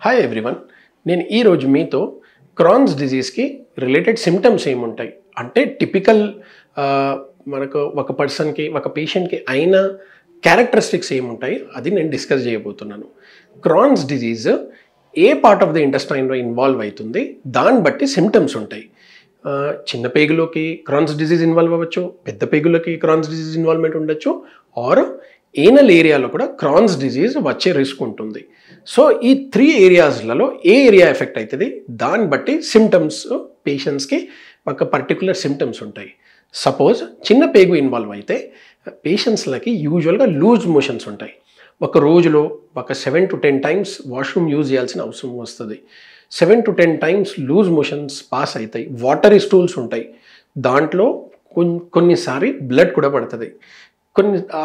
Hi everyone, నేను ఈరోజు మీతో క్రాన్స్ డిజీజ్కి రిలేటెడ్ సిమ్టమ్స్ ఏముంటాయి అంటే టిపికల్ మనకు ఒక పర్సన్కి ఒక పేషెంట్కి అయిన క్యారెక్టరిస్టిక్స్ ఏముంటాయి అది నేను డిస్కస్ చేయబోతున్నాను. Crohn's disease a part of the ఇంటెస్టైన్లో ఇన్వాల్వ్ అవుతుంది దాన్ని బట్టి సిమ్టమ్స్ ఉంటాయి. చిన్న పేగులోకి క్రాన్స్ డిజీజ్ ఇన్వాల్వ్ అవ్వచ్చు, పెద్ద పేగులోకి క్రాన్స్ డిజీజ్ ఇన్వాల్వ్మెంట్ ఉండొచ్చు, ఆర్ ఏనల్ ఏరియాలో కూడా క్రాన్స్ డిజీజ్ వచ్చే రిస్క్ ఉంటుంది. సో ఈ 3 ఏరియాస్లలో ఏ ఏరియా ఎఫెక్ట్ అవుతుంది దాన్ని బట్టి సిమ్టమ్స్ పేషెంట్స్కి ఒక పర్టికులర్ సిమ్టమ్స్ ఉంటాయి. సపోజ్ చిన్న పేగు ఇన్వాల్వ్ అయితే పేషెంట్స్లకి యూజువల్గా లూజ్ మోషన్స్ ఉంటాయి. ఒక రోజులో ఒక 7 to 10 టైమ్స్ వాష్రూమ్ యూజ్ చేయాల్సిన అవసరం వస్తుంది. 7 to 10 times loose motions pass అవుతాయి. వాటరీ స్టూల్స్ ఉంటాయి, దాంట్లో కొన్నిసారి బ్లడ్ కూడా పడుతుంది.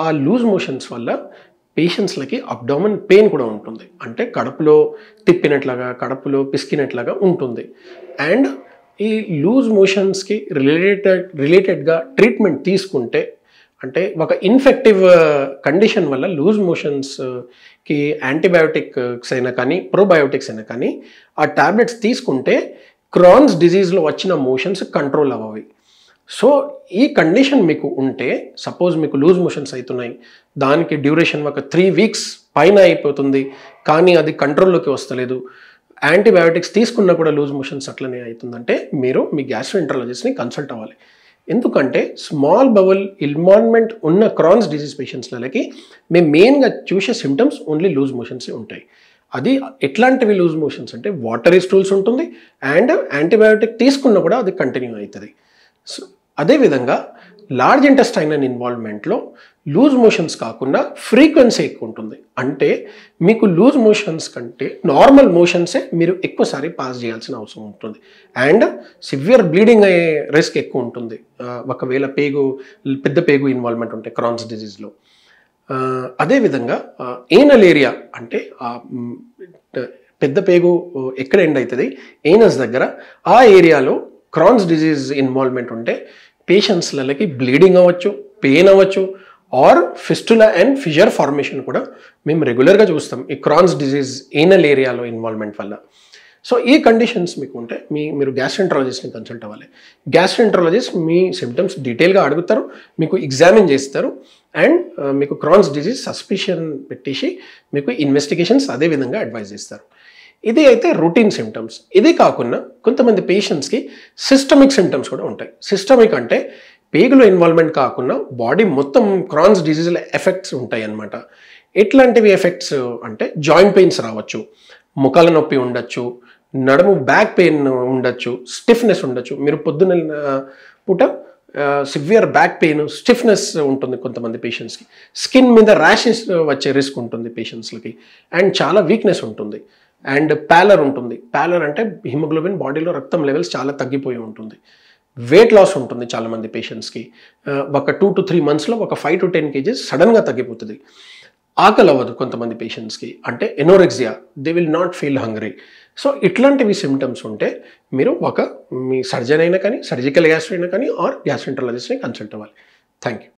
ఆ లూజ్ మోషన్స్ వల్ల పేషెంట్స్లకి అబ్డామిన్ పెయిన్ కూడా ఉంటుంది, అంటే కడుపులో తిప్పినట్లుగా కడుపులో పిసికినట్లుగా ఉంటుంది. అండ్ ఈ లూజ్ మోషన్స్కి రిలేటెడ్గా ట్రీట్మెంట్ తీసుకుంటే, అంటే ఒక ఇన్ఫెక్టివ్ కండిషన్ వల్ల లూజ్ మోషన్స్కి యాంటీబయాటిక్స్ అయినా కానీ ప్రోబయోటిక్స్ అయినా కానీ ఆ ట్యాబ్లెట్స్ తీసుకుంటే క్రాన్స్ డిజీజ్లో వచ్చిన మోషన్స్ కంట్రోల్ అవ్వవి. సో ఈ కండిషన్ మీకు ఉంటే, సపోజ్ మీకు లూజ్ మోషన్స్ అవుతున్నాయి, దానికి డ్యూరేషన్ ఒక 3 weeks పైన అయిపోతుంది కానీ అది కంట్రోల్లోకి వస్తలేదు, యాంటీబయాటిక్స్ తీసుకున్నా కూడా లూజ్ మోషన్స్ అట్లనే అవుతుందంటే మీరు మీ గ్యాస్ట్రోఎంటరాలజిస్ట్ని కన్సల్ట్ అవ్వాలి. ఎందుకంటే స్మాల్ బౌల్ ఇన్వాల్వ్మెంట్ ఉన్న క్రాన్స్ డిజీజ్ పేషెంట్స్లకి మేము మెయిన్గా చూసే సిమ్టమ్స్ ఓన్లీ లూజ్ మోషన్సే ఉంటాయి. అది ఎట్లాంటివి లూజ్ మోషన్స్ అంటే వాటరీ స్టూల్స్ ఉంటుంది అండ్ యాంటీబయాటిక్ తీసుకున్నా కూడా అది కంటిన్యూ అవుతుంది. సో అదేవిధంగా లార్జ్ ఇంటెస్టైనల్ ఇన్వాల్వ్మెంట్లో లూజ్ మోషన్స్ కాకుండా ఫ్రీక్వెన్సీ ఎక్కువ ఉంటుంది. అంటే మీకు లూజ్ మోషన్స్ కంటే నార్మల్ మోషన్సే మీరు ఎక్కువసారి పాస్ చేయాల్సిన అవసరం ఉంటుంది అండ్ సివియర్ బ్లీడింగ్ అయ్యే రిస్క్ ఎక్కువ ఉంటుంది ఒకవేళ పెద్ద పేగు ఇన్వాల్వ్మెంట్ ఉంటే క్రాన్స్ డిజీజ్లో. అదేవిధంగా ఏనల్ ఏరియా అంటే పెద్ద పేగు ఎక్కడ ఎండ్ అవుతుంది, ఏనస్ దగ్గర, ఆ ఏరియాలో క్రాన్స్ డిజీజ్ ఇన్వాల్వ్మెంట్ ఉంటే పేషెంట్స్లకి బ్లీడింగ్ అవ్వచ్చు, పెయిన్ అవ్వచ్చు, or fistula and fissure formation కూడా మేము రెగ్యులర్గా చూస్తాం ఈ క్రాన్స్ డిజీజ్ ఏనల్ ఏరియాలో ఇన్వాల్వ్మెంట్ వల్ల. సో ఈ కండిషన్స్ మీకు ఉంటే మీరు గ్యాస్ట్రోఎంటరాలజిస్ట్ని కన్సల్ట్ అవ్వాలి. గ్యాస్ట్రోఎంటరాలజిస్ట్ మీ సిమ్టమ్స్ డీటెయిల్గా అడుగుతారు, మీకు ఎగ్జామిన్ చేస్తారు అండ్ మీకు క్రాన్స్ డిజీజ్ సస్పిషన్ పెట్టేసి మీకు ఇన్వెస్టిగేషన్స్ అదేవిధంగా అడ్వైజ్ చేస్తారు. ఇది అయితే రొటీన్ సిమ్టమ్స్. ఇది కాకుండా కొంతమంది పేషెంట్స్కి సిస్టమిక్ సిమ్టమ్స్ కూడా ఉంటాయి. సిస్టమిక్ అంటే పేగులో ఇన్వాల్వ్మెంట్ కాకుండా బాడీ మొత్తం క్రాన్స్ డిజీజ్ల ఎఫెక్ట్స్ ఉంటాయి అన్నమాట. ఎట్లాంటివి ఎఫెక్ట్స్ అంటే జాయింట్ పెయిన్స్ రావచ్చు, ముఖాల నొప్పి ఉండొచ్చు, నడుము బ్యాక్ పెయిన్ ఉండొచ్చు, స్టిఫ్నెస్ ఉండొచ్చు. మీరు పొద్దున్న పూట సివియర్ బ్యాక్ పెయిన్, స్టిఫ్నెస్ ఉంటుంది కొంతమంది పేషెంట్స్కి. స్కిన్ మీద ర్యాషెస్ వచ్చే రిస్క్ ఉంటుంది పేషెంట్స్లకి అండ్ చాలా వీక్నెస్ ఉంటుంది అండ్ ప్యాలర్ ఉంటుంది. ప్యాలర్ అంటే హిమోగ్లోబిన్ బాడీలో రక్తం లెవెల్స్ చాలా తగ్గిపోయి ఉంటుంది. వెయిట్ లాస్ ఉంటుంది చాలామంది పేషెంట్స్కి. ఒక 2 to 3 monthsలో ఒక 5 to 10 kgs సడన్గా తగ్గిపోతుంది. ఆకలి అవ్వదు కొంతమంది పేషెంట్స్కి, అంటే anorexia, they will not feel hungry. So ఇట్లాంటివి సిమ్టమ్స్ ఉంటే మీరు మీ సర్జన్ అయినా కానీ, సర్జికల్ గ్యాస్ట్రో అయినా కానీ ఆర్ గ్యాస్ట్రోఎంటరాలజిస్ట్ని కన్సల్ట్ అవ్వాలి. Thank you.